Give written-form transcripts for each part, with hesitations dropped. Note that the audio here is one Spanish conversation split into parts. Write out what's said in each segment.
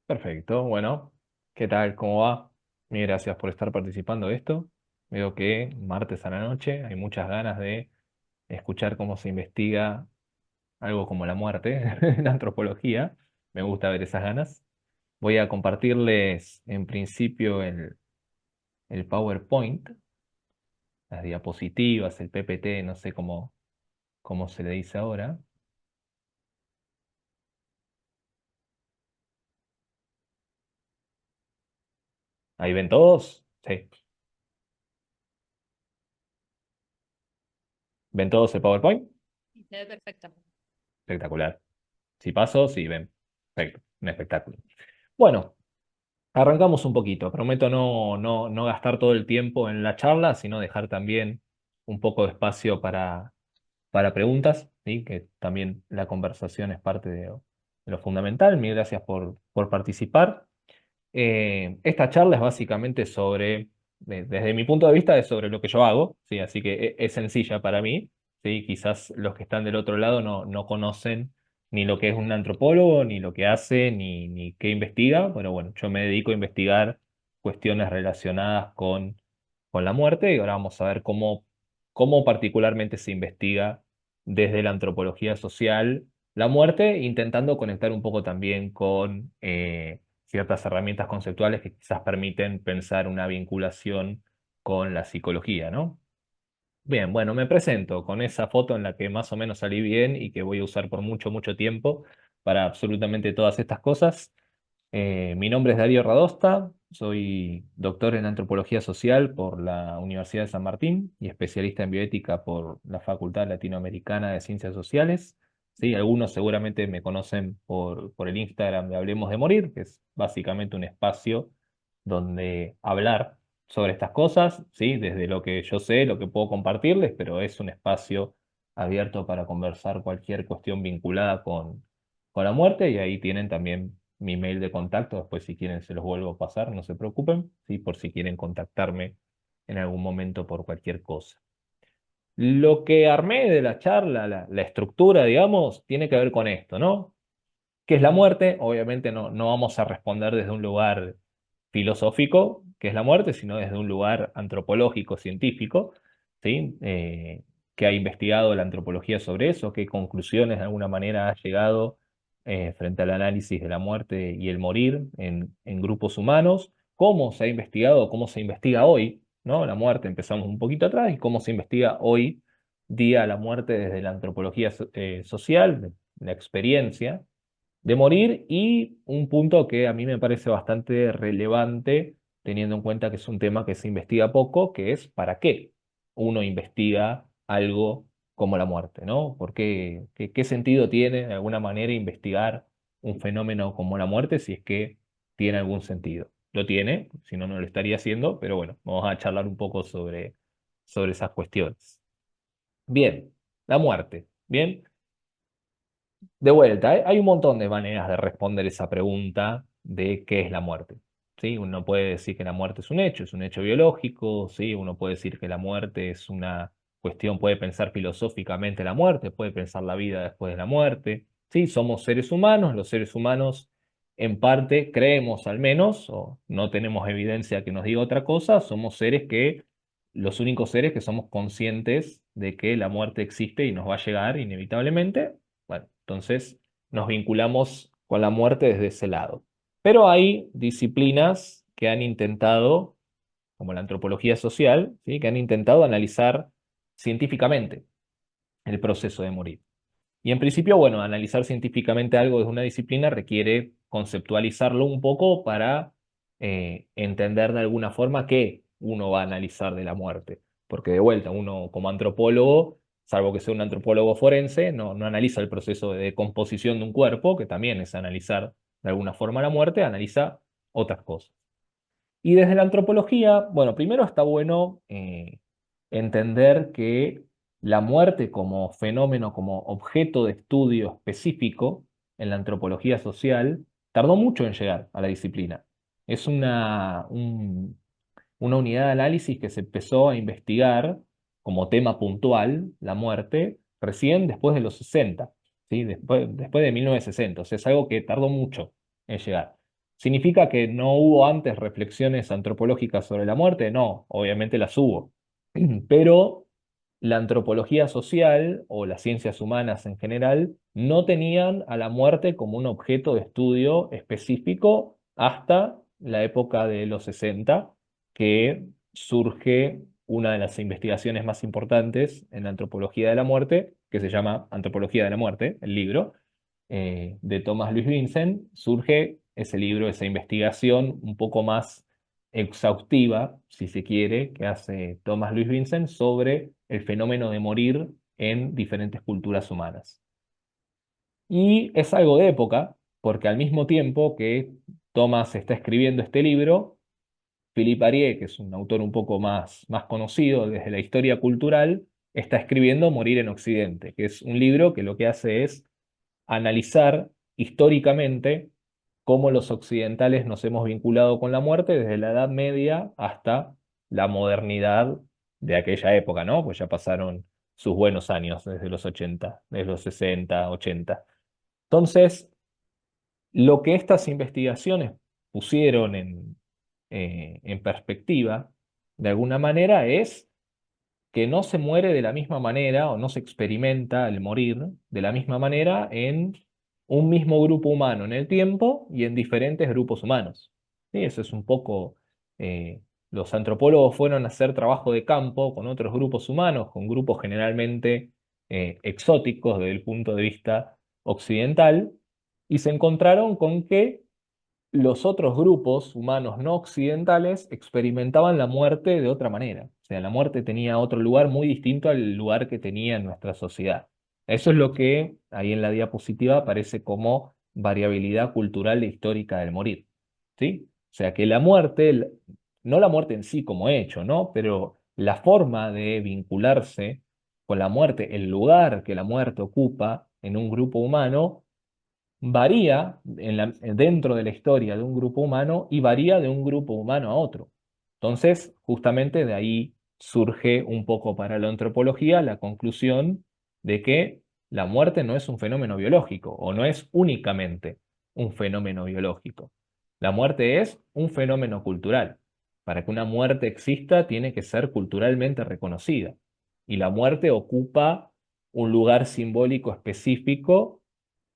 Perfecto, bueno, ¿qué tal? ¿Cómo va? Mil gracias por estar participando de esto. Veo que martes a la noche hay muchas ganas de escuchar cómo se investiga algo como la muerte en la antropología. Me gusta ver esas ganas. Voy a compartirles en principio el PowerPoint, las diapositivas, el PPT, no sé cómo se le dice ahora. ¿Ahí ven todos? Sí. ¿Ven todos el PowerPoint? Sí, se ve perfecto. Espectacular. Si paso, sí, ven. Perfecto, un espectáculo. Bueno. Arrancamos un poquito. Prometo no gastar todo el tiempo en la charla, sino dejar también un poco de espacio para preguntas, ¿sí? Que también la conversación es parte de lo fundamental. Mil gracias por participar. Esta charla es básicamente sobre, desde mi punto de vista, es sobre lo que yo hago, ¿sí? Así que es sencilla para mí, ¿sí? Quizás los que están del otro lado no conocen ni lo que es un antropólogo, ni lo que hace, ni qué investiga, pero bueno, yo me dedico a investigar cuestiones relacionadas con la muerte y ahora vamos a ver cómo particularmente se investiga desde la antropología social la muerte, intentando conectar un poco también con ciertas herramientas conceptuales que quizás permiten pensar una vinculación con la psicología, ¿no? Bien, bueno, me presento con esa foto en la que más o menos salí bien y que voy a usar por mucho tiempo para absolutamente todas estas cosas. Mi nombre es Darío Radosta, soy doctor en antropología social por la Universidad de San Martín y especialista en bioética por la Facultad Latinoamericana de Ciencias Sociales. Sí, algunos seguramente me conocen por el Instagram de Hablemos de Morir, que es básicamente un espacio donde hablar sobre estas cosas, ¿sí? Desde lo que yo sé, lo que puedo compartirles, pero es un espacio abierto para conversar cualquier cuestión vinculada con la muerte y ahí tienen también mi mail de contacto, después si quieren se los vuelvo a pasar, no se preocupen, ¿sí? Por si quieren contactarme en algún momento por cualquier cosa. Lo que armé de la charla, la estructura, digamos, tiene que ver con esto, ¿no? ¿Qué es la muerte? Obviamente no vamos a responder desde un lugar filosófico, que es la muerte, sino desde un lugar antropológico, científico, ¿sí? Que ha investigado la antropología sobre eso, qué conclusiones de alguna manera ha llegado frente al análisis de la muerte y el morir en grupos humanos, cómo se ha investigado, cómo se investiga hoy, ¿no? La muerte, empezamos un poquito atrás, y cómo se investiga hoy día la muerte desde la antropología social, de la experiencia de morir y un punto que a mí me parece bastante relevante, teniendo en cuenta que es un tema que se investiga poco, que es para qué uno investiga algo como la muerte, ¿no? ¿Por qué sentido tiene de alguna manera investigar un fenómeno como la muerte si es que tiene algún sentido? Lo tiene, si no, no lo estaría haciendo, pero bueno, vamos a charlar un poco sobre esas cuestiones. Bien, la muerte. Bien. De vuelta, hay un montón de maneras de responder esa pregunta de qué es la muerte. ¿Sí? Uno puede decir que la muerte es un hecho biológico, ¿sí? Uno puede decir que la muerte es una cuestión, puede pensar filosóficamente la muerte, puede pensar la vida después de la muerte. ¿Sí? Somos seres humanos, los seres humanos en parte creemos al menos, o no tenemos evidencia que nos diga otra cosa, somos los únicos seres que somos conscientes de que la muerte existe y nos va a llegar inevitablemente. Bueno, entonces nos vinculamos con la muerte desde ese lado. Pero hay disciplinas que han intentado, como la antropología social, ¿sí? Que han intentado analizar científicamente el proceso de morir. Y en principio, bueno, analizar científicamente algo desde una disciplina requiere conceptualizarlo un poco para entender de alguna forma qué uno va a analizar de la muerte. Porque de vuelta, uno como antropólogo, salvo que sea un antropólogo forense, no analiza el proceso de decomposición de un cuerpo, que también es analizar de alguna forma la muerte, analiza otras cosas. Y desde la antropología, bueno, primero está bueno entender que la muerte como fenómeno, como objeto de estudio específico en la antropología social, tardó mucho en llegar a la disciplina. Es una unidad de análisis que se empezó a investigar como tema puntual, la muerte, recién después de los 60, ¿sí? Después de 1960. O sea, es algo que tardó mucho en llegar. ¿Significa que no hubo antes reflexiones antropológicas sobre la muerte? No, obviamente las hubo. Pero la antropología social o las ciencias humanas en general no tenían a la muerte como un objeto de estudio específico hasta la época de los 60, que surge una de las investigaciones más importantes en la antropología de la muerte, que se llama Antropología de la Muerte, el libro, de Thomas Louis Vincent. Surge ese libro, esa investigación un poco más exhaustiva, si se quiere, que hace Thomas Louis Vincent sobre el fenómeno de morir en diferentes culturas humanas. Y es algo de época, porque al mismo tiempo que Thomas está escribiendo este libro, Philippe Arié, que es un autor un poco más conocido desde la historia cultural, está escribiendo Morir en Occidente, que es un libro que lo que hace es analizar históricamente cómo los occidentales nos hemos vinculado con la muerte desde la Edad Media hasta la modernidad de aquella época, ¿no? Pues ya pasaron sus buenos años desde los 80, desde los 60, 80. Entonces, lo que estas investigaciones pusieron en perspectiva, de alguna manera, es que no se muere de la misma manera o no se experimenta el morir de la misma manera en un mismo grupo humano en el tiempo y en diferentes grupos humanos. Sí, eso es un poco, los antropólogos fueron a hacer trabajo de campo con otros grupos humanos, con grupos generalmente exóticos desde el punto de vista occidental, y se encontraron con que los otros grupos humanos no occidentales experimentaban la muerte de otra manera. O sea, la muerte tenía otro lugar muy distinto al lugar que tenía en nuestra sociedad. Eso es lo que ahí en la diapositiva aparece como variabilidad cultural e histórica del morir. ¿Sí? O sea, que la muerte, no la muerte en sí como hecho, ¿no? Pero la forma de vincularse con la muerte, el lugar que la muerte ocupa en un grupo humano, varía dentro de la historia de un grupo humano y varía de un grupo humano a otro. Entonces, justamente de ahí surge un poco para la antropología la conclusión de que la muerte no es un fenómeno biológico o no es únicamente un fenómeno biológico. La muerte es un fenómeno cultural. Para que una muerte exista, tiene que ser culturalmente reconocida. Y la muerte ocupa un lugar simbólico específico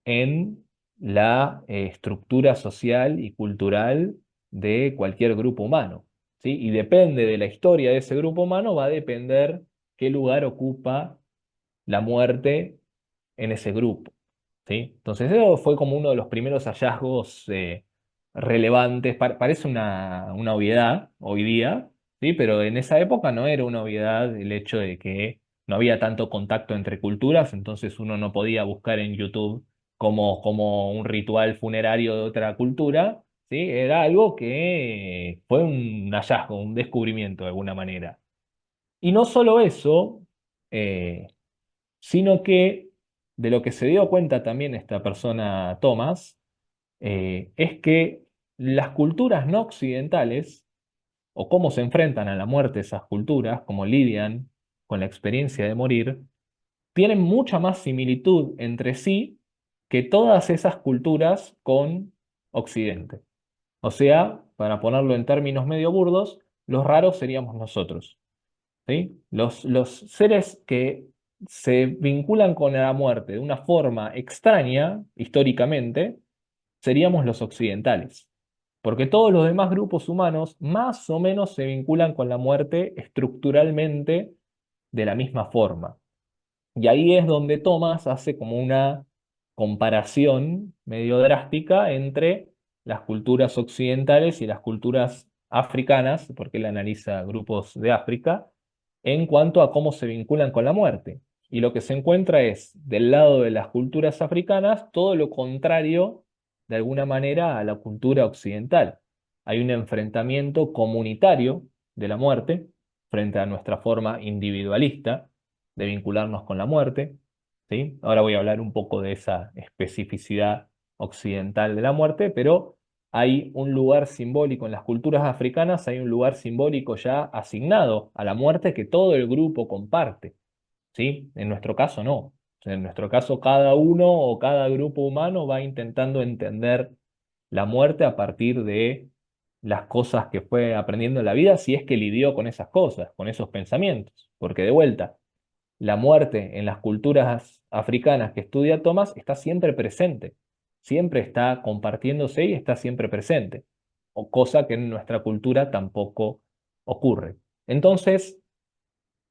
en la estructura social y cultural de cualquier grupo humano, ¿sí? Y depende de la historia de ese grupo humano, va a depender qué lugar ocupa la muerte en ese grupo, ¿sí? Entonces eso fue como uno de los primeros hallazgos relevantes. Parece una obviedad hoy día, ¿sí? Pero en esa época no era una obviedad el hecho de que no había tanto contacto entre culturas, entonces uno no podía buscar en YouTube como un ritual funerario de otra cultura, ¿sí? Era algo que fue un hallazgo, un descubrimiento de alguna manera. Y no solo eso, eh, sino que de lo que se dio cuenta también esta persona, Thomas, es que las culturas no occidentales, o cómo se enfrentan a la muerte esas culturas, cómo lidian con la experiencia de morir, tienen mucha más similitud entre sí que todas esas culturas con Occidente. O sea, para ponerlo en términos medio burdos, los raros seríamos nosotros. ¿Sí? Los seres que se vinculan con la muerte de una forma extraña, históricamente, seríamos los occidentales. Porque todos los demás grupos humanos más o menos se vinculan con la muerte estructuralmente de la misma forma. Y ahí es donde Thomas hace como una comparación medio drástica entre las culturas occidentales y las culturas africanas, porque él analiza grupos de África, en cuanto a cómo se vinculan con la muerte. Y lo que se encuentra es, del lado de las culturas africanas, todo lo contrario, de alguna manera, a la cultura occidental. Hay un enfrentamiento comunitario de la muerte frente a nuestra forma individualista de vincularnos con la muerte, ¿sí? Ahora voy a hablar un poco de esa especificidad occidental de la muerte, pero hay un lugar simbólico en las culturas africanas, hay un lugar simbólico ya asignado a la muerte que todo el grupo comparte, ¿sí? En nuestro caso no. O sea, en nuestro caso cada uno o cada grupo humano va intentando entender la muerte a partir de las cosas que fue aprendiendo en la vida, si es que lidió con esas cosas, con esos pensamientos. Porque de vuelta, la muerte en las culturas africanas que estudia Thomas está siempre presente, siempre está compartiéndose y está siempre presente, o cosa que en nuestra cultura tampoco ocurre. Entonces,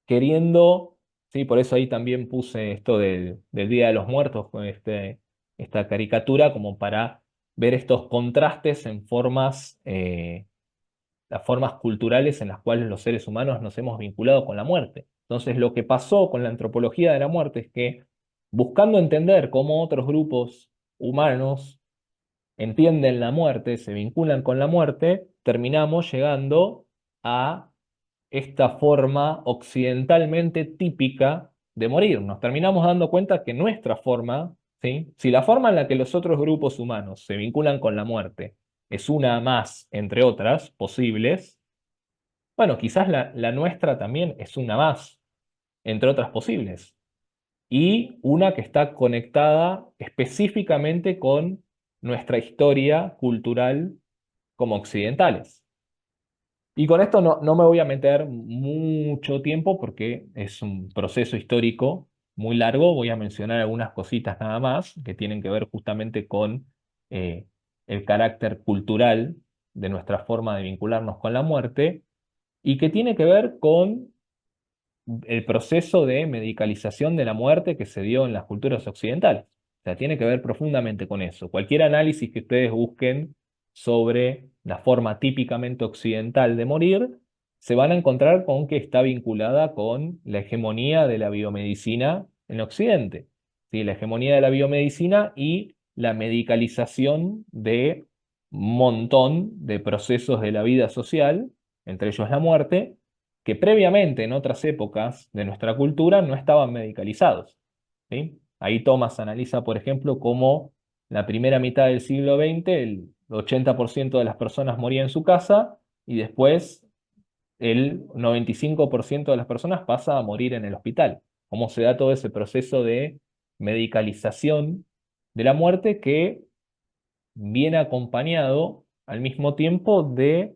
queriendo, sí, por eso ahí también puse esto del Día de los Muertos con esta caricatura, como para ver estos contrastes en formas, las formas culturales en las cuales los seres humanos nos hemos vinculado con la muerte. Entonces, lo que pasó con la antropología de la muerte es que, buscando entender cómo otros grupos humanos entienden la muerte, se vinculan con la muerte, terminamos llegando a esta forma occidentalmente típica de morir. Nos terminamos dando cuenta que nuestra forma, ¿sí? Si la forma en la que los otros grupos humanos se vinculan con la muerte es una más, entre otras, posibles, bueno, quizás la nuestra también es una más, entre otras posibles, y una que está conectada específicamente con nuestra historia cultural como occidentales. Y con esto no me voy a meter mucho tiempo porque es un proceso histórico muy largo. Voy a mencionar algunas cositas nada más que tienen que ver justamente con eh, el carácter cultural de nuestra forma de vincularnos con la muerte y que tiene que ver con el proceso de medicalización de la muerte que se dio en las culturas occidentales. O sea, tiene que ver profundamente con eso. Cualquier análisis que ustedes busquen sobre la forma típicamente occidental de morir, se van a encontrar con que está vinculada con la hegemonía de la biomedicina en Occidente. ¿Sí? La hegemonía de la biomedicina y la medicalización de un montón de procesos de la vida social, entre ellos la muerte, que previamente en otras épocas de nuestra cultura no estaban medicalizados. ¿Sí? Ahí Thomas analiza, por ejemplo, cómo la primera mitad del siglo XX el 80% de las personas moría en su casa y después el 95% de las personas pasa a morir en el hospital. Cómo se da todo ese proceso de medicalización de la muerte que viene acompañado al mismo tiempo de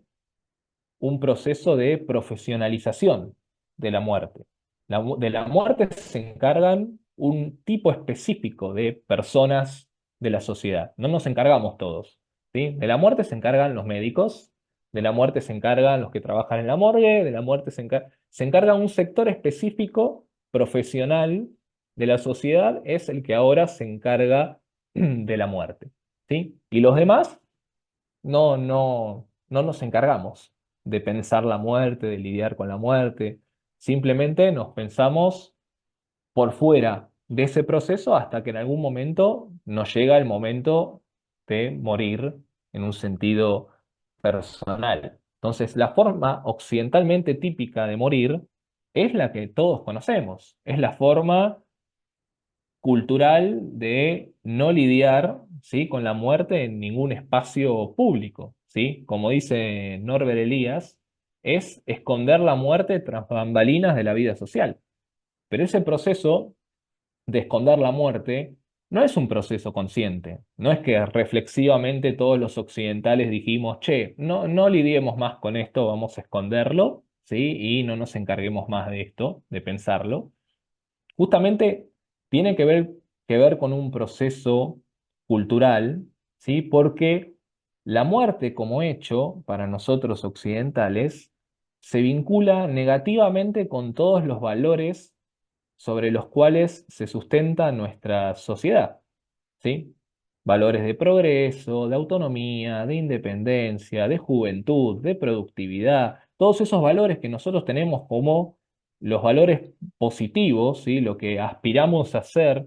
un proceso de profesionalización de la muerte. De la muerte se encargan un tipo específico de personas de la sociedad. No nos encargamos todos. ¿Sí? De la muerte se encargan los médicos, de la muerte se encargan los que trabajan en la morgue, de la muerte se encarga un sector específico profesional de la sociedad, es el que ahora se encarga de la muerte. ¿Sí? Y los demás no nos encargamos de pensar la muerte, de lidiar con la muerte. Simplemente nos pensamos por fuera de ese proceso hasta que en algún momento nos llega el momento de morir en un sentido personal. Entonces, la forma occidentalmente típica de morir es la que todos conocemos. Es la forma cultural de no lidiar, ¿sí? con la muerte en ningún espacio público, ¿sí? Como dice Norbert Elias, es esconder la muerte tras bambalinas de la vida social. Pero ese proceso de esconder la muerte no es un proceso consciente. No es que reflexivamente todos los occidentales dijimos, che, no lidiemos más con esto, vamos a esconderlo, ¿sí? Y no nos encarguemos más de esto, de pensarlo. Justamente tiene que ver con un proceso cultural, ¿sí? Porque la muerte como hecho para nosotros occidentales se vincula negativamente con todos los valores sobre los cuales se sustenta nuestra sociedad, ¿sí? Valores de progreso, de autonomía, de independencia, de juventud, de productividad, todos esos valores que nosotros tenemos como los valores positivos, ¿sí? Lo que aspiramos a hacer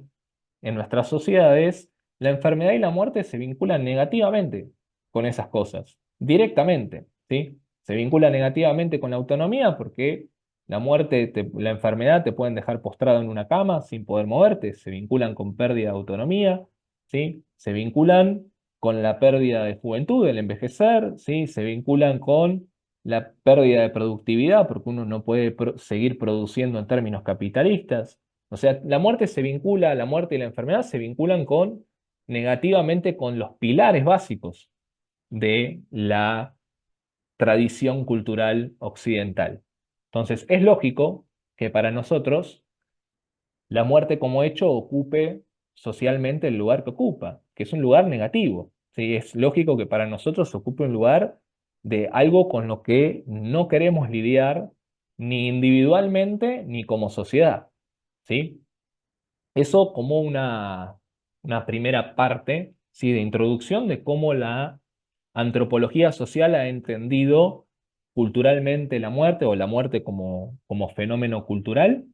en nuestras sociedades, la enfermedad y la muerte se vinculan negativamente con esas cosas, directamente, ¿sí? Se vincula negativamente con la autonomía porque la muerte, la enfermedad te pueden dejar postrado en una cama sin poder moverte, se vinculan con pérdida de autonomía, ¿sí? Se vinculan con la pérdida de juventud, el envejecer, ¿sí? Se vinculan con la pérdida de productividad porque uno no puede seguir produciendo en términos capitalistas. O sea, la muerte y la enfermedad se vinculan con negativamente con los pilares básicos de la tradición cultural occidental. Entonces, es lógico que para nosotros la muerte como hecho ocupe socialmente el lugar que ocupa, que es un lugar negativo. ¿Sí? Es lógico que para nosotros ocupe un lugar de algo con lo que no queremos lidiar ni individualmente ni como sociedad. ¿Sí? Eso como una primera parte, ¿sí? De introducción de cómo la antropología social ha entendido culturalmente la muerte o la muerte como fenómeno cultural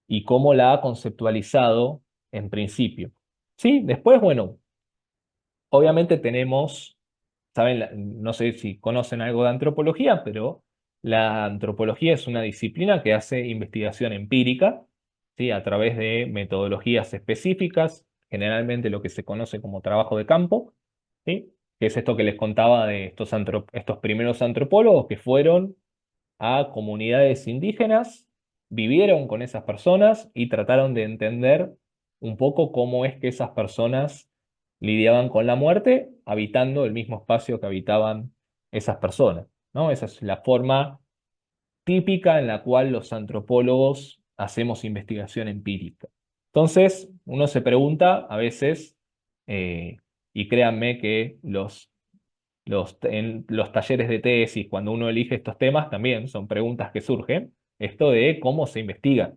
y cómo la ha conceptualizado en principio. Sí, después, bueno, obviamente tenemos, saben, no sé si conocen algo de antropología, pero la antropología es una disciplina que hace investigación empírica, ¿sí? A través de metodologías específicas, generalmente lo que se conoce como trabajo de campo, ¿sí? Que es esto que les contaba de estos primeros antropólogos que fueron a comunidades indígenas, vivieron con esas personas y trataron de entender un poco cómo es que esas personas lidiaban con la muerte, habitando el mismo espacio que habitaban esas personas, ¿no? Esa es la forma típica en la cual los antropólogos hacemos investigación empírica. Entonces, uno se pregunta a veces, eh, y créanme que en los talleres de tesis, cuando uno elige estos temas, también son preguntas que surgen. Esto de cómo se investiga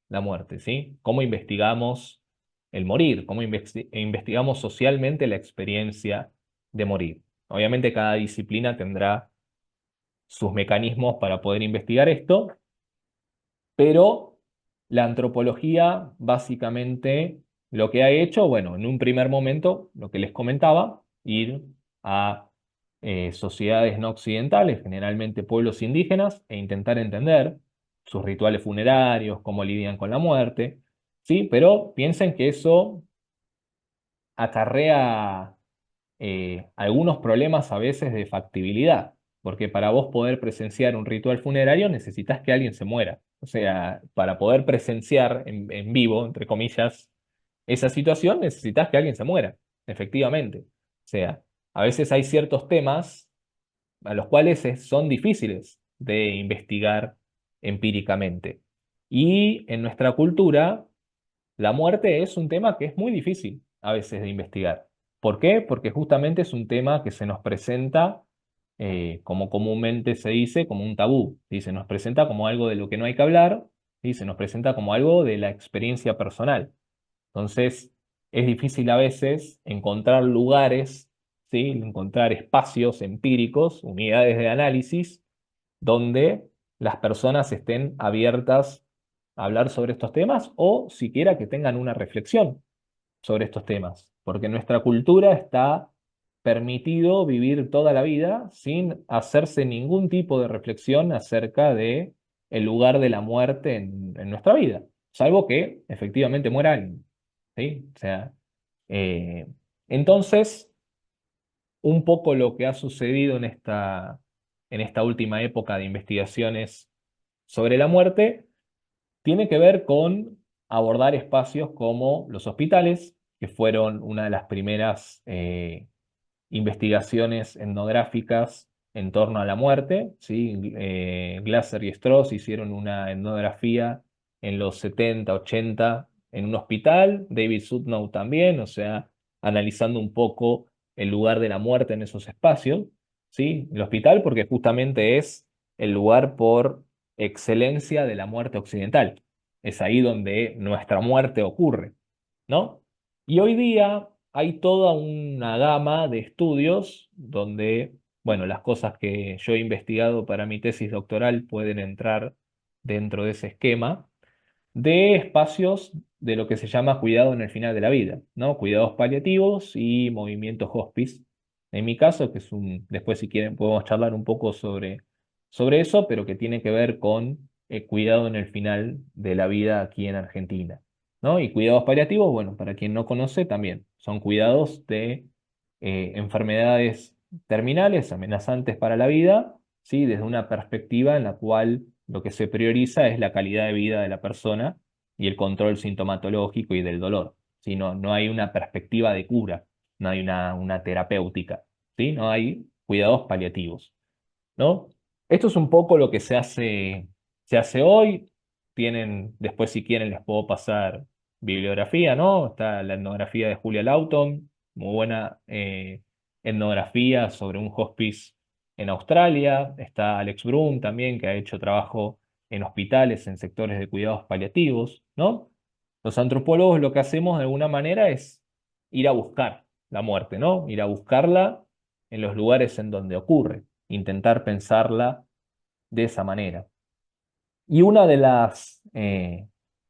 la muerte, ¿sí? ¿Cómo investigamos el morir? ¿Cómo investigamos socialmente la experiencia de morir? Obviamente cada disciplina tendrá sus mecanismos para poder investigar esto, pero la antropología básicamente lo que ha hecho, bueno, en un primer momento, lo que les comentaba, ir a sociedades no occidentales, generalmente pueblos indígenas, e intentar entender sus rituales funerarios, cómo lidian con la muerte, ¿sí? Pero piensen que eso acarrea algunos problemas a veces de factibilidad, porque para vos poder presenciar un ritual funerario necesitas que alguien se muera. O sea, para poder presenciar en vivo, entre comillas, esa situación, necesitas que alguien se muera, efectivamente. O sea, a veces hay ciertos temas a los cuales son difíciles de investigar empíricamente. Y en nuestra cultura, la muerte es un tema que es muy difícil a veces de investigar. ¿Por qué? Porque justamente es un tema que se nos presenta, como comúnmente se dice, como un tabú. ¿Sí? Se nos presenta como algo de lo que no hay que hablar, ¿sí? Se nos presenta como algo de la experiencia personal. Entonces, es difícil a veces encontrar lugares, ¿sí? Encontrar espacios empíricos, unidades de análisis donde las personas estén abiertas a hablar sobre estos temas o siquiera que tengan una reflexión sobre estos temas, porque en nuestra cultura está permitido vivir toda la vida sin hacerse ningún tipo de reflexión acerca de el lugar de la muerte en nuestra vida, salvo que efectivamente muera alguien, ¿sí? O sea, eh, entonces, un poco lo que ha sucedido en esta última época de investigaciones sobre la muerte tiene que ver con abordar espacios como los hospitales, que fueron una de las primeras investigaciones etnográficas en torno a la muerte, ¿sí? Glasser y Strauss hicieron una etnografía en los 70, 80 en un hospital, David Sudnow también, o sea, analizando un poco el lugar de la muerte en esos espacios, ¿sí? El hospital porque justamente es el lugar por excelencia de la muerte occidental. Es ahí donde nuestra muerte ocurre, ¿no? Y hoy día hay toda una gama de estudios donde, bueno, las cosas que yo he investigado para mi tesis doctoral pueden entrar dentro de ese esquema de espacios de lo que se llama cuidado en el final de la vida, ¿no? Cuidados paliativos y movimientos hospice. En mi caso, que es después si quieren podemos charlar un poco sobre eso, pero que tiene que ver con el cuidado en el final de la vida aquí en Argentina, ¿no? Y cuidados paliativos, bueno, para quien no conoce también, son cuidados de enfermedades terminales, amenazantes para la vida, ¿sí? Desde una perspectiva en la cual lo que se prioriza es la calidad de vida de la persona y el control sintomatológico y del dolor, ¿sí? No hay una perspectiva de cura, no hay una terapéutica, ¿sí? No hay cuidados paliativos, ¿no? Esto es un poco lo que se hace hoy. Tienen, después si quieren les puedo pasar bibliografía, ¿no? Está la etnografía de Julia Lawton, muy buena etnografía sobre un hospice en Australia. Está Alex Brun también, que ha hecho trabajo en hospitales, en sectores de cuidados paliativos, ¿no? Los antropólogos lo que hacemos de alguna manera es ir a buscar la muerte, ¿no? Ir a buscarla en los lugares en donde ocurre, intentar pensarla de esa manera. Y una de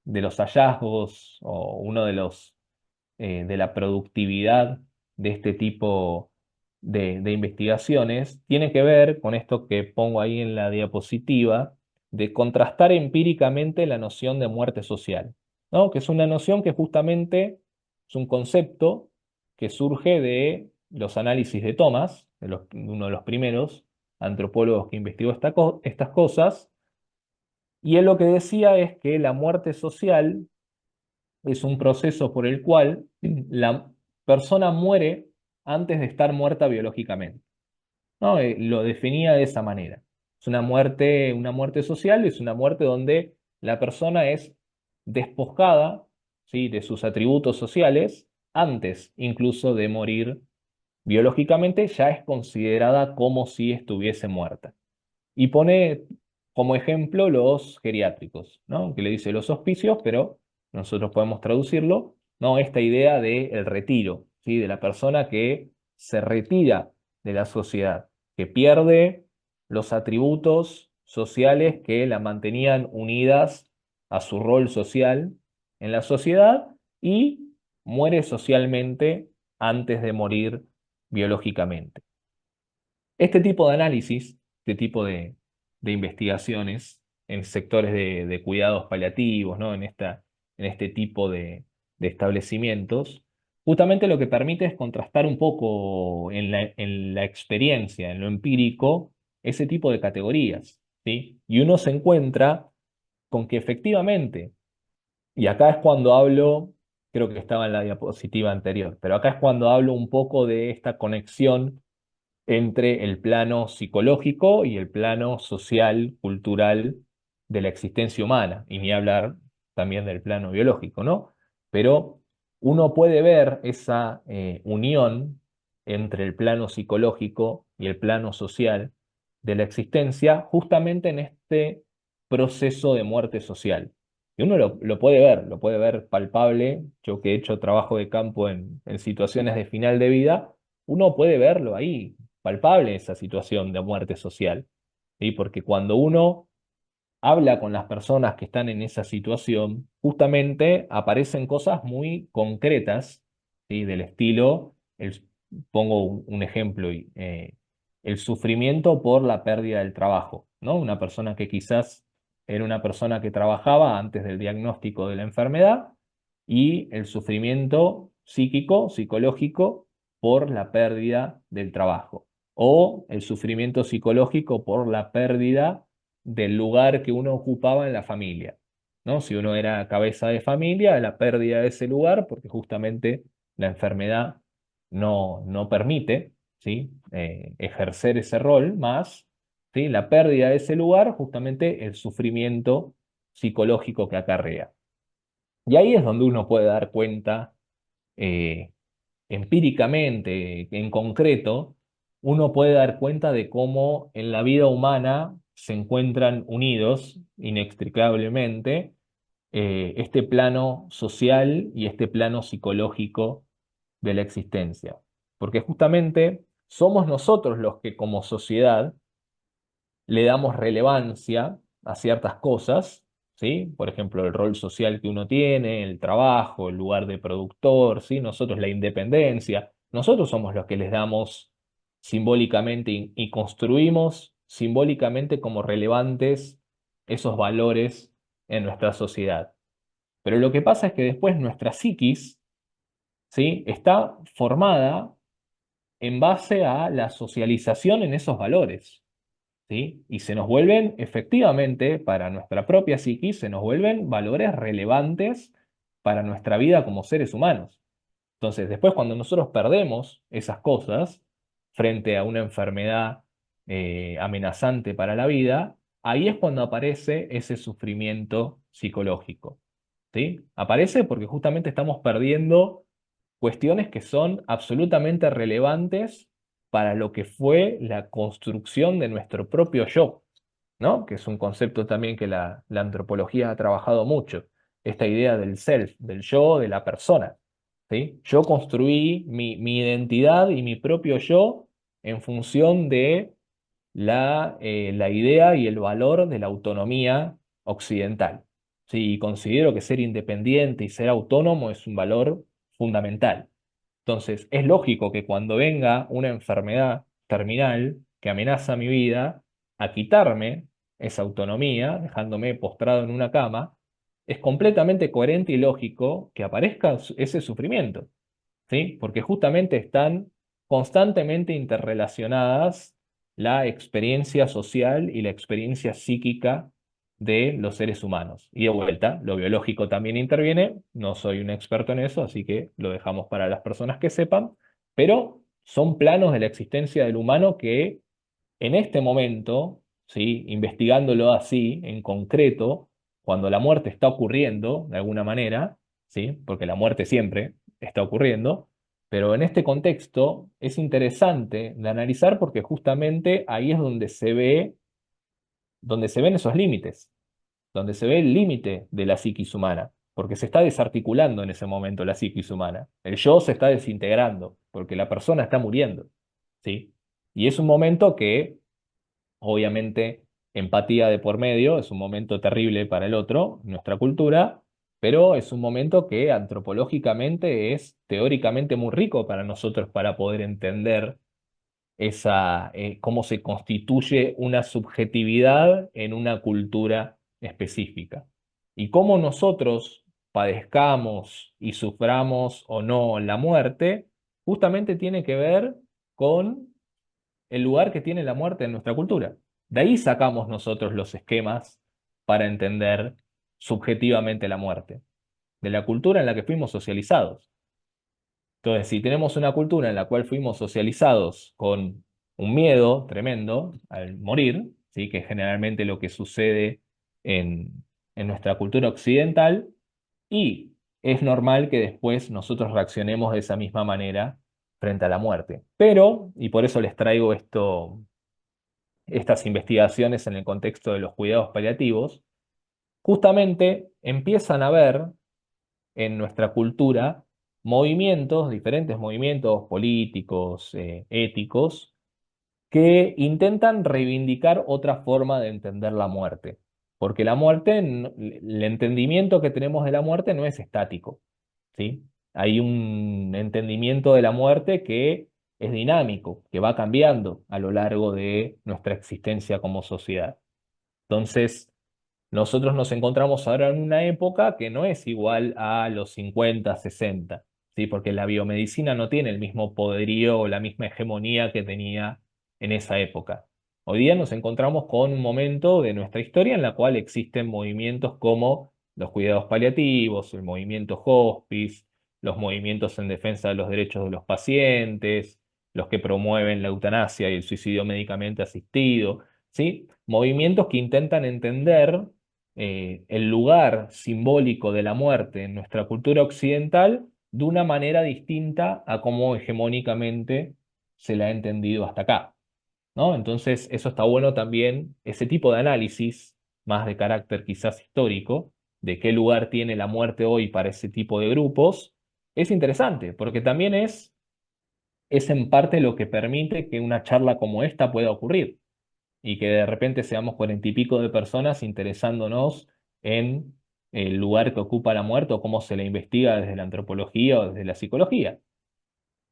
los hallazgos o uno de la productividad de este tipo de investigaciones tiene que ver con esto que pongo ahí en la diapositiva, de contrastar empíricamente la noción de muerte social, ¿no? Que es una noción que justamente es un concepto que surge de los análisis de Thomas, uno de los primeros antropólogos que investigó estas cosas, y él lo que decía es que la muerte social es un proceso por el cual la persona muere antes de estar muerta biológicamente, ¿no? Lo definía de esa manera. Es una muerte social, es una muerte donde la persona es despojada, ¿sí?, de sus atributos sociales antes incluso de morir biológicamente, ya es considerada como si estuviese muerta. Y pone como ejemplo los geriátricos, ¿no? Que le dice los hospicios, pero nosotros podemos traducirlo, ¿no? Esta idea del retiro, ¿sí? De la persona que se retira de la sociedad, que pierde los atributos sociales que la mantenían unidas a su rol social en la sociedad y muere socialmente antes de morir biológicamente. Este tipo de análisis, este tipo de investigaciones en sectores de cuidados paliativos, ¿no? En este tipo de establecimientos, justamente lo que permite es contrastar un poco en la experiencia, en lo empírico, ese tipo de categorías, ¿sí? Y uno se encuentra con que efectivamente, y acá es cuando hablo, creo que estaba en la diapositiva anterior, pero acá es cuando hablo un poco de esta conexión entre el plano psicológico y el plano social, cultural de la existencia humana, y ni hablar también del plano biológico, ¿no? Pero uno puede ver esa unión entre el plano psicológico y el plano social de la existencia justamente en este proceso de muerte social. Y uno lo puede ver palpable. Yo que he hecho trabajo de campo en situaciones de final de vida, uno puede verlo ahí, palpable esa situación de muerte social, ¿sí? Porque cuando uno habla con las personas que están en esa situación, justamente aparecen cosas muy concretas, ¿sí? Del estilo, pongo un ejemplo, el sufrimiento por la pérdida del trabajo, ¿no? Una persona que quizás era una persona que trabajaba antes del diagnóstico de la enfermedad y el sufrimiento psíquico, psicológico, por la pérdida del trabajo o el sufrimiento psicológico por la pérdida del lugar que uno ocupaba en la familia, ¿no? Si uno era cabeza de familia, la pérdida de ese lugar, porque justamente la enfermedad no permite, ¿sí? Ejercer ese rol más, ¿sí? La pérdida de ese lugar, justamente el sufrimiento psicológico que acarrea. Y ahí es donde uno puede dar cuenta eh, empíricamente, en concreto, uno puede dar cuenta de cómo en la vida humana se encuentran unidos inextricablemente este plano social y este plano psicológico de la existencia. Porque justamente somos nosotros los que como sociedad le damos relevancia a ciertas cosas, ¿sí? Por ejemplo, el rol social que uno tiene, el trabajo, el lugar de productor, ¿sí? Nosotros la independencia. Nosotros somos los que les damos simbólicamente y construimos simbólicamente como relevantes esos valores en nuestra sociedad. Pero lo que pasa es que después nuestra psiquis, ¿sí?, está formada en base a la socialización en esos valores. ¿Sí? Y se nos vuelven, efectivamente, para nuestra propia psiquis, se nos vuelven valores relevantes para nuestra vida como seres humanos. Entonces, después cuando nosotros perdemos esas cosas, frente a una enfermedad amenazante para la vida, ahí es cuando aparece ese sufrimiento psicológico. ¿Sí? Aparece porque justamente estamos perdiendo cuestiones que son absolutamente relevantes para lo que fue la construcción de nuestro propio yo, ¿no? Que es un concepto también que la antropología ha trabajado mucho, esta idea del self, del yo, de la persona, ¿sí? Yo construí mi identidad y mi propio yo en función de la idea y el valor de la autonomía occidental. Sí, y considero que ser independiente y ser autónomo es un valor fundamental. Entonces, es lógico que cuando venga una enfermedad terminal que amenaza mi vida, a quitarme esa autonomía, dejándome postrado en una cama, es completamente coherente y lógico que aparezca ese sufrimiento. ¿Sí? Porque justamente están constantemente interrelacionadas la experiencia social y la experiencia psíquica de los seres humanos. Y de vuelta, lo biológico también interviene, no soy un experto en eso, así que lo dejamos para las personas que sepan, pero son planos de la existencia del humano que en este momento, ¿sí? Investigándolo así, en concreto, cuando la muerte está ocurriendo, de alguna manera, ¿sí? Porque la muerte siempre está ocurriendo, pero en este contexto es interesante de analizar porque justamente ahí es donde se ven esos límites, donde se ve el límite de la psiquis humana, porque se está desarticulando en ese momento la psiquis humana. El yo se está desintegrando, porque la persona está muriendo, ¿sí? Y es un momento que obviamente empatía de por medio, es un momento terrible para el otro, nuestra cultura, pero es un momento que antropológicamente es teóricamente muy rico para nosotros para poder entender cómo se constituye una subjetividad en una cultura específica. Y cómo nosotros padezcamos y suframos o no la muerte, justamente tiene que ver con el lugar que tiene la muerte en nuestra cultura. De ahí sacamos nosotros los esquemas para entender subjetivamente la muerte, de la cultura en la que fuimos socializados. Entonces, si tenemos una cultura en la cual fuimos socializados con un miedo tremendo al morir, ¿sí? Que es generalmente lo que sucede en nuestra cultura occidental, y es normal que después nosotros reaccionemos de esa misma manera frente a la muerte. Pero, y por eso les traigo estas investigaciones en el contexto de los cuidados paliativos, justamente empiezan a ver en nuestra cultura movimientos, diferentes movimientos políticos, éticos, que intentan reivindicar otra forma de entender la muerte. Porque la muerte, el entendimiento que tenemos de la muerte no es estático, ¿sí? Hay un entendimiento de la muerte que es dinámico, que va cambiando a lo largo de nuestra existencia como sociedad. Entonces, nosotros nos encontramos ahora en una época que no es igual a los 50, 60, ¿sí? Porque la biomedicina no tiene el mismo poderío o la misma hegemonía que tenía en esa época. Hoy día nos encontramos con un momento de nuestra historia en la cual existen movimientos como los cuidados paliativos, el movimiento hospice, los movimientos en defensa de los derechos de los pacientes, los que promueven la eutanasia y el suicidio médicamente asistido, ¿sí? Movimientos que intentan entender el lugar simbólico de la muerte en nuestra cultura occidental de una manera distinta a cómo hegemónicamente se la ha entendido hasta acá, ¿no? Entonces, eso está bueno también, ese tipo de análisis, más de carácter quizás histórico, de qué lugar tiene la muerte hoy para ese tipo de grupos, es interesante, porque también es en parte lo que permite que una charla como esta pueda ocurrir y que de repente seamos 40 y pico de personas interesándonos en el lugar que ocupa la muerte o cómo se la investiga desde la antropología o desde la psicología.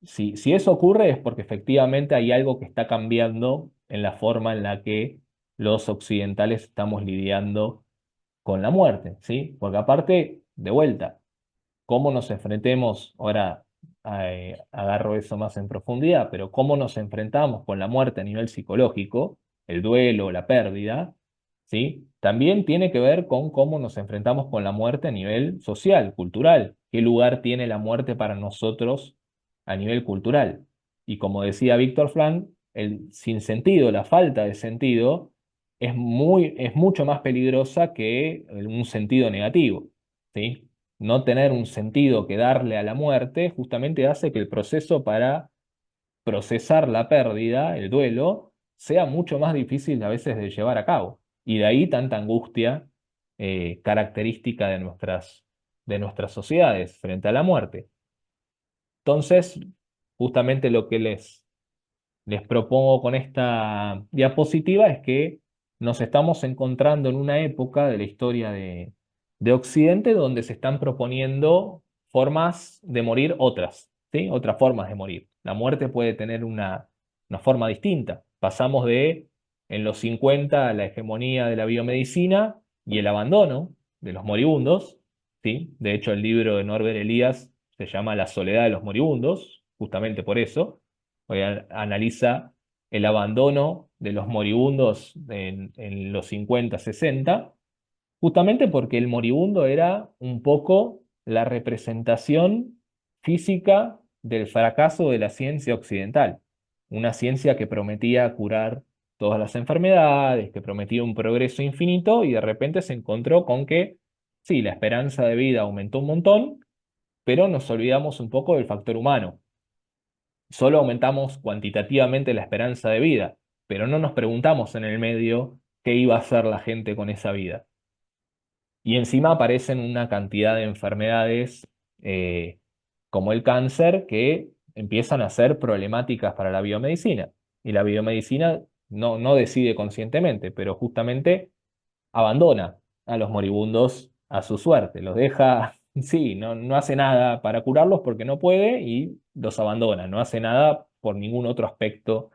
Si eso ocurre es porque efectivamente hay algo que está cambiando en la forma en la que los occidentales estamos lidiando con la muerte, ¿sí? Porque aparte, de vuelta, cómo nos enfrentemos, ahora agarro eso más en profundidad, pero cómo nos enfrentamos con la muerte a nivel psicológico, el duelo, la pérdida, ¿sí? También tiene que ver con cómo nos enfrentamos con la muerte a nivel social, cultural. ¿Qué lugar tiene la muerte para nosotros a nivel cultural? Y como decía Víctor Frank, el sinsentido, la falta de sentido, es mucho más peligrosa que un sentido negativo, ¿sí? No tener un sentido que darle a la muerte justamente hace que el proceso para procesar la pérdida, el duelo, sea mucho más difícil a veces de llevar a cabo. Y de ahí tanta angustia característica de nuestras sociedades frente a la muerte. Entonces, justamente lo que les propongo con esta diapositiva es que nos estamos encontrando en una época de la historia de Occidente donde se están proponiendo formas de morir otras, ¿sí? Otras formas de morir. La muerte puede tener una forma distinta. Pasamos en los 50, la hegemonía de la biomedicina y el abandono de los moribundos, ¿sí? De hecho, el libro de Norbert Elias se llama La soledad de los moribundos, justamente por eso analiza el abandono de los moribundos en los 50, 60, justamente porque el moribundo era un poco la representación física del fracaso de la ciencia occidental, una ciencia que prometía curar todas las enfermedades, que prometía un progreso infinito y de repente se encontró con que sí, la esperanza de vida aumentó un montón, pero nos olvidamos un poco del factor humano. Solo aumentamos cuantitativamente la esperanza de vida, pero no nos preguntamos en el medio qué iba a hacer la gente con esa vida. Y encima aparecen una cantidad de enfermedades eh, como el cáncer que empiezan a ser problemáticas para la biomedicina. Y la biomedicina no decide conscientemente, pero justamente abandona a los moribundos a su suerte, los deja, sí, no hace nada para curarlos porque no puede y los abandona, no hace nada por ningún otro aspecto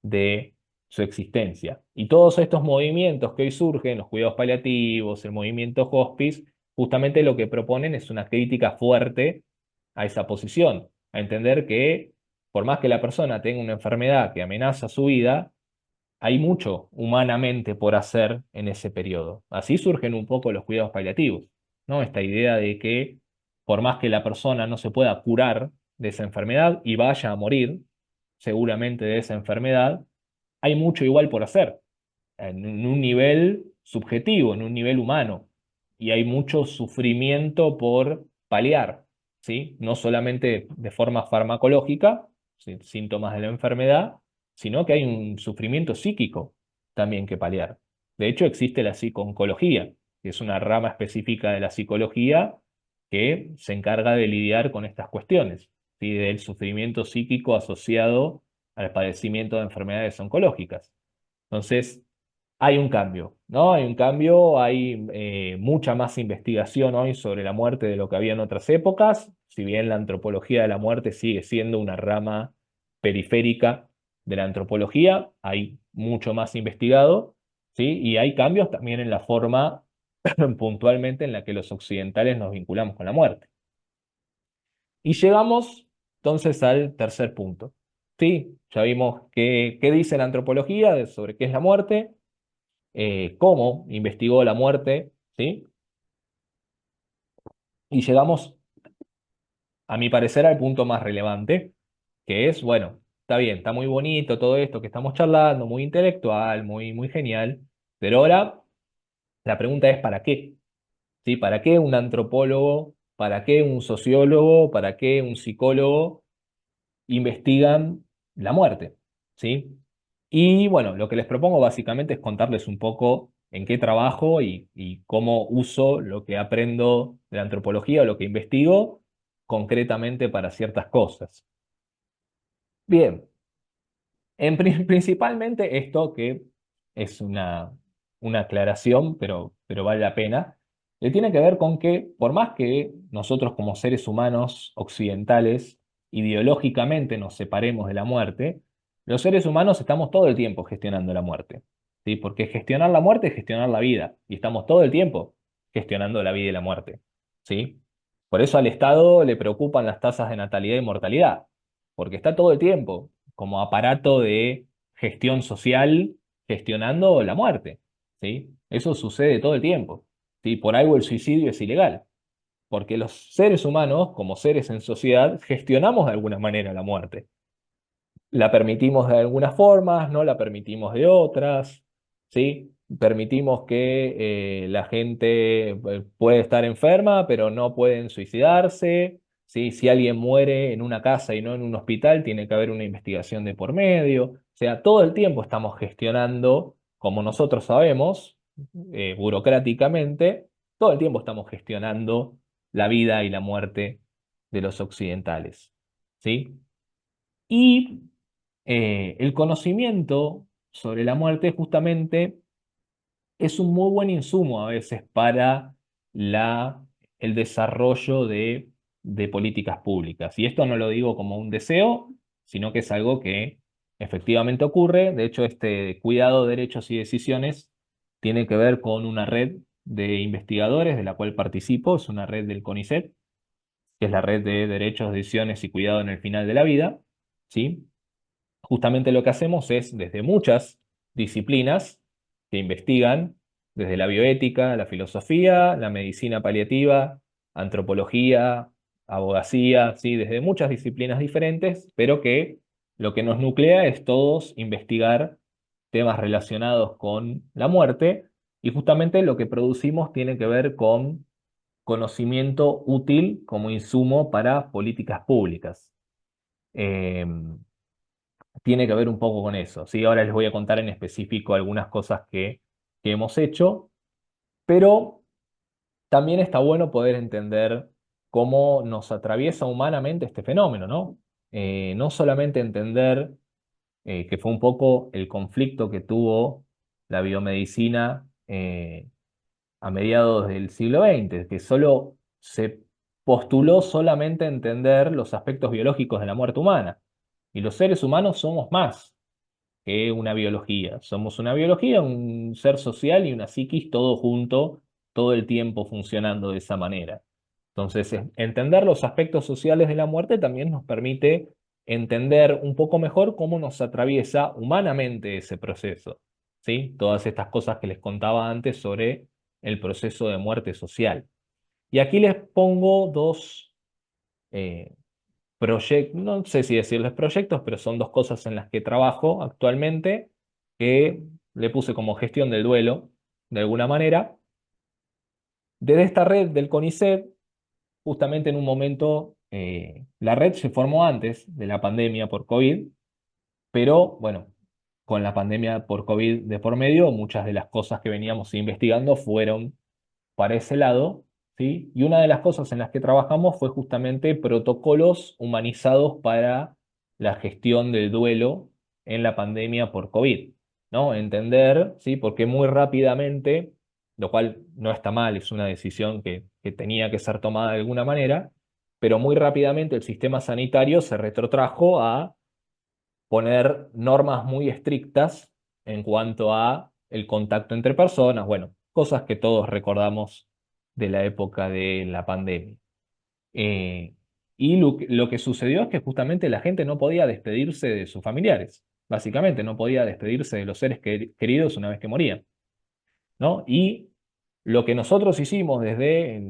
de su existencia. Y todos estos movimientos que hoy surgen, los cuidados paliativos, el movimiento hospice, justamente lo que proponen es una crítica fuerte a esa posición, a entender que por más que la persona tenga una enfermedad que amenaza su vida, hay mucho humanamente por hacer en ese periodo. Así surgen un poco los cuidados paliativos, ¿no? Esta idea de que por más que la persona no se pueda curar de esa enfermedad y vaya a morir seguramente de esa enfermedad, hay mucho igual por hacer, en un nivel subjetivo, en un nivel humano, y hay mucho sufrimiento por paliar, ¿sí? No solamente de forma farmacológica, ¿sí? Síntomas de la enfermedad, sino que hay un sufrimiento psíquico también que paliar. De hecho, existe la psico-oncología, que es una rama específica de la psicología que se encarga de lidiar con estas cuestiones, ¿sí? Del sufrimiento psíquico asociado al padecimiento de enfermedades oncológicas. Entonces, hay un cambio, ¿no? Hay un cambio, hay mucha más investigación hoy sobre la muerte de lo que había en otras épocas, si bien la antropología de la muerte sigue siendo una rama periférica de la antropología, hay mucho más investigado, ¿sí? Y hay cambios también en la forma puntualmente en la que los occidentales nos vinculamos con la muerte. Y llegamos entonces al tercer punto, ¿sí? Ya vimos qué dice la antropología sobre qué es la muerte, cómo investigó la muerte, ¿sí? Y llegamos, a mi parecer, al punto más relevante, que es, bueno, está bien, está muy bonito todo esto que estamos charlando, muy intelectual, muy genial, pero ahora la pregunta es ¿para qué? ¿Sí? ¿Para qué un antropólogo? ¿Para qué un sociólogo? ¿Para qué un psicólogo investigan la muerte? ¿Sí? Y bueno, lo que les propongo básicamente es contarles un poco en qué trabajo y cómo uso lo que aprendo de la antropología o lo que investigo concretamente para ciertas cosas. Bien, principalmente esto que es una aclaración, pero vale la pena, tiene que ver con que por más que nosotros como seres humanos occidentales ideológicamente nos separemos de la muerte, los seres humanos estamos todo el tiempo gestionando la muerte, ¿sí? Porque gestionar la muerte es gestionar la vida, y estamos todo el tiempo gestionando la vida y la muerte, ¿sí? Por eso al Estado le preocupan las tasas de natalidad y mortalidad, porque está todo el tiempo como aparato de gestión social gestionando la muerte, ¿sí? Eso sucede todo el tiempo, ¿sí? Por algo el suicidio es ilegal, porque los seres humanos, como seres en sociedad, gestionamos de alguna manera la muerte. la permitimos de algunas formas, no la permitimos de otras, ¿sí? Permitimos que la gente puede estar enferma, pero no pueden suicidarse, ¿sí? Si alguien muere en una casa y no en un hospital, tiene que haber una investigación de por medio. O sea, todo el tiempo estamos gestionando, como nosotros sabemos, burocráticamente, todo el tiempo estamos gestionando la vida y la muerte de los occidentales, ¿sí? Y el conocimiento sobre la muerte justamente es un muy buen insumo a veces para la, el desarrollo de políticas públicas. Y esto no lo digo como un deseo, sino que es algo que efectivamente ocurre. De hecho, este cuidado, derechos y decisiones tiene que ver con una red de investigadores de la cual participo, es una red del CONICET, que es la red de derechos, decisiones y cuidado en el final de la vida, ¿sí? Justamente lo que hacemos es, desde muchas disciplinas que investigan, desde la bioética, la filosofía, la medicina paliativa, antropología, abogacía, ¿sí? Desde muchas disciplinas diferentes, pero que lo que nos nuclea es todos investigar temas relacionados con la muerte, y justamente lo que producimos tiene que ver con conocimiento útil como insumo para políticas públicas. Tiene que ver un poco con eso, ¿sí? Ahora les voy a contar en específico algunas cosas que hemos hecho, pero también está bueno poder entender cómo nos atraviesa humanamente este fenómeno, ¿no? No solamente entender que fue un poco el conflicto que tuvo la biomedicina a mediados del siglo XX, que solo se postuló solamente entender los aspectos biológicos de la muerte humana. Y los seres humanos somos más que una biología. Somos una biología, un ser social y una psiquis, todo junto, todo el tiempo funcionando de esa manera. Entonces, entender los aspectos sociales de la muerte también nos permite entender un poco mejor cómo nos atraviesa humanamente ese proceso, ¿sí? Todas estas cosas que les contaba antes sobre el proceso de muerte social. Y aquí les pongo dos eh, proyectos, no sé si decirles proyectos, pero son dos cosas en las que trabajo actualmente, que le puse como gestión del duelo, de alguna manera. Desde esta red del CONICET, justamente en un momento, la red se formó antes de la pandemia por COVID, pero bueno, con la pandemia por COVID de por medio, muchas de las cosas que veníamos investigando fueron para ese lado, ¿sí? Y una de las cosas en las que trabajamos fue justamente protocolos humanizados para la gestión del duelo en la pandemia por COVID, ¿no? Entender, ¿sí? Porque muy rápidamente, lo cual no está mal, es una decisión que tenía que ser tomada de alguna manera, pero muy rápidamente el sistema sanitario se retrotrajo a poner normas muy estrictas en cuanto a el contacto entre personas, bueno, cosas que todos recordamos de la época de la pandemia. Eh, y lo que sucedió es que justamente la gente no podía despedirse de sus familiares, básicamente no podía despedirse de los seres queridos una vez que morían, ¿no? Y lo que nosotros hicimos desde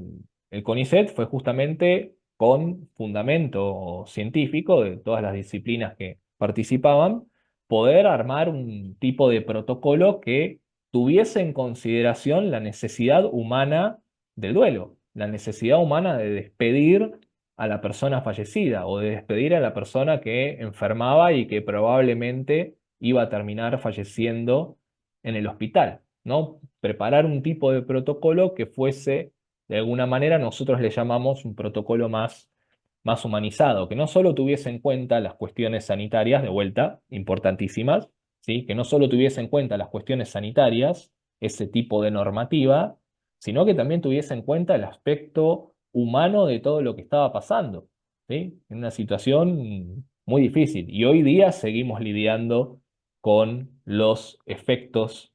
el CONICET fue justamente con fundamento científico de todas las disciplinas que participaban, poder armar un tipo de protocolo que tuviese en consideración la necesidad humana del duelo, la necesidad humana de despedir a la persona fallecida o de despedir a la persona que enfermaba y que probablemente iba a terminar falleciendo en el hospital, ¿no? Preparar un tipo de protocolo que fuese, de alguna manera, nosotros le llamamos un protocolo más humanizado, que no solo tuviese en cuenta las cuestiones sanitarias, de vuelta, importantísimas, ¿sí? Que no solo tuviese en cuenta las cuestiones sanitarias, ese tipo de normativa, sino que también tuviese en cuenta el aspecto humano de todo lo que estaba pasando, ¿sí? En una situación muy difícil. Y hoy día seguimos lidiando con los efectos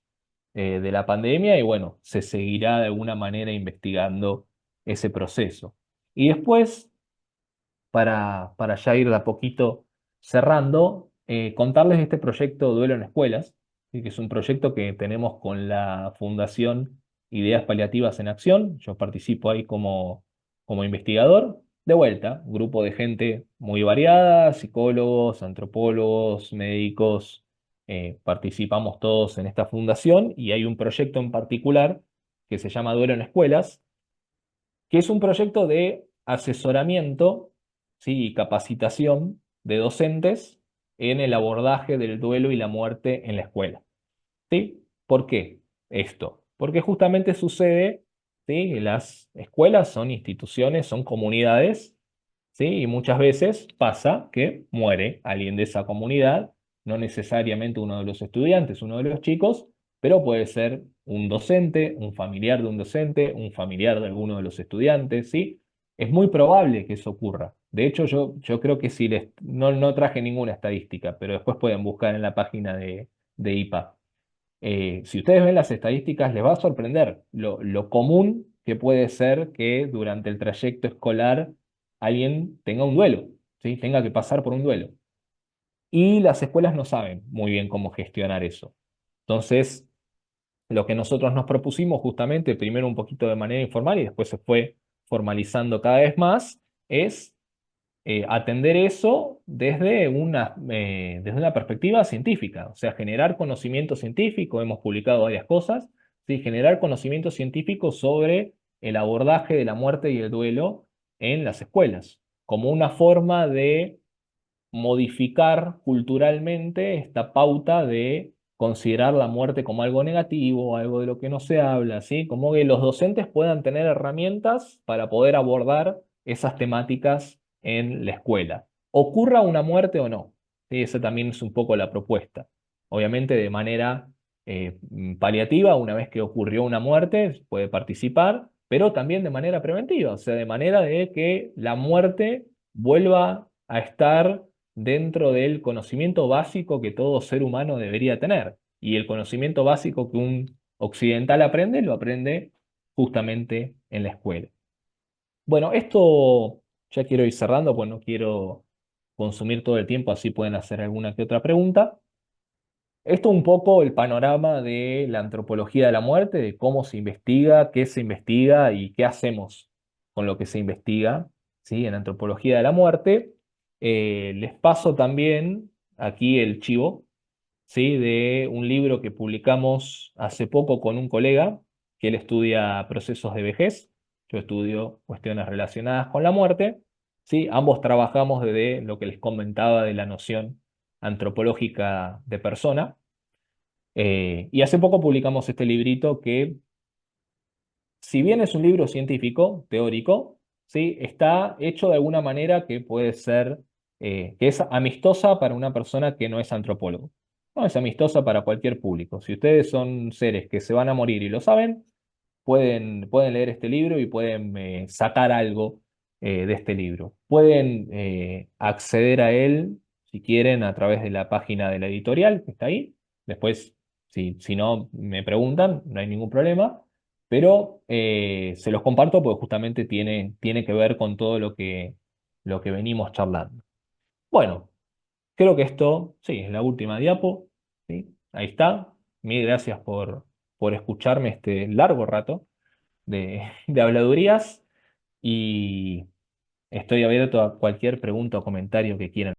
de la pandemia y bueno, se seguirá de alguna manera investigando ese proceso. Y después, para ya ir de a poquito cerrando, contarles este proyecto Duelo en Escuelas, ¿sí? Que es un proyecto que tenemos con la Fundación Ideas Paliativas en Acción. Yo participo ahí como investigador. De vuelta, un grupo de gente muy variada, psicólogos, antropólogos, médicos, participamos todos en esta fundación y hay un proyecto en particular que se llama Duelo en Escuelas, que es un proyecto de asesoramiento, ¿sí? Y capacitación de docentes en el abordaje del duelo y la muerte en la escuela. ¿Sí? ¿Por qué esto? Porque justamente sucede, ¿sí? Las escuelas son instituciones, son comunidades, ¿sí? Y muchas veces pasa que muere alguien de esa comunidad, no necesariamente uno de los estudiantes, uno de los chicos, pero puede ser un docente, un familiar de un docente, un familiar de alguno de los estudiantes, ¿sí? Es muy probable que eso ocurra. De hecho, yo creo que si no traje ninguna estadística, pero después pueden buscar en la página de IPA. Si ustedes ven las estadísticas, les va a sorprender lo común que puede ser que durante el trayecto escolar alguien tenga un duelo, ¿sí? Tenga que pasar por un duelo. Y las escuelas no saben muy bien cómo gestionar eso. Entonces, lo que nosotros nos propusimos justamente, primero un poquito de manera informal y después se fue formalizando cada vez más, es atender eso desde una perspectiva científica, o sea, generar conocimiento científico, hemos publicado varias cosas, ¿sí? Generar conocimiento científico sobre el abordaje de la muerte y el duelo en las escuelas, como una forma de modificar culturalmente esta pauta de considerar la muerte como algo negativo, algo de lo que no se habla, ¿sí? Como que los docentes puedan tener herramientas para poder abordar esas temáticas en la escuela. Ocurra una muerte o no, ¿sí? Esa también es un poco la propuesta. Obviamente de manera paliativa, una vez que ocurrió una muerte, puede participar, pero también de manera preventiva, o sea, de manera de que la muerte vuelva a estar dentro del conocimiento básico que todo ser humano debería tener. Y el conocimiento básico que un occidental aprende, lo aprende justamente en la escuela. Bueno, esto ya quiero ir cerrando, pues no quiero consumir todo el tiempo, así pueden hacer alguna que otra pregunta. Esto un poco el panorama de la antropología de la muerte, de cómo se investiga, qué se investiga y qué hacemos con lo que se investiga, ¿sí? En antropología de la muerte. Les paso también aquí el chivo, ¿sí? De un libro que publicamos hace poco con un colega, que él estudia procesos de vejez, yo estudio cuestiones relacionadas con la muerte, ¿sí? Ambos trabajamos desde lo que les comentaba de la noción antropológica de persona. Y hace poco publicamos este librito que, si bien es un libro científico, teórico, ¿sí? Está hecho de alguna manera que puede ser, que es amistosa para una persona que no es antropólogo. No es amistosa para cualquier público. Si ustedes son seres que se van a morir y lo saben, pueden leer este libro y pueden sacar algo de este libro. Pueden acceder a él, si quieren, a través de la página de la editorial que está ahí. Después, si no me preguntan, no hay ningún problema. Pero se los comparto porque justamente tiene que ver con todo lo que venimos charlando. Bueno, creo que esto, sí, es la última diapo. ¿Sí? Ahí está. Mil gracias por escucharme este largo rato de habladurías y estoy abierto a cualquier pregunta o comentario que quieran.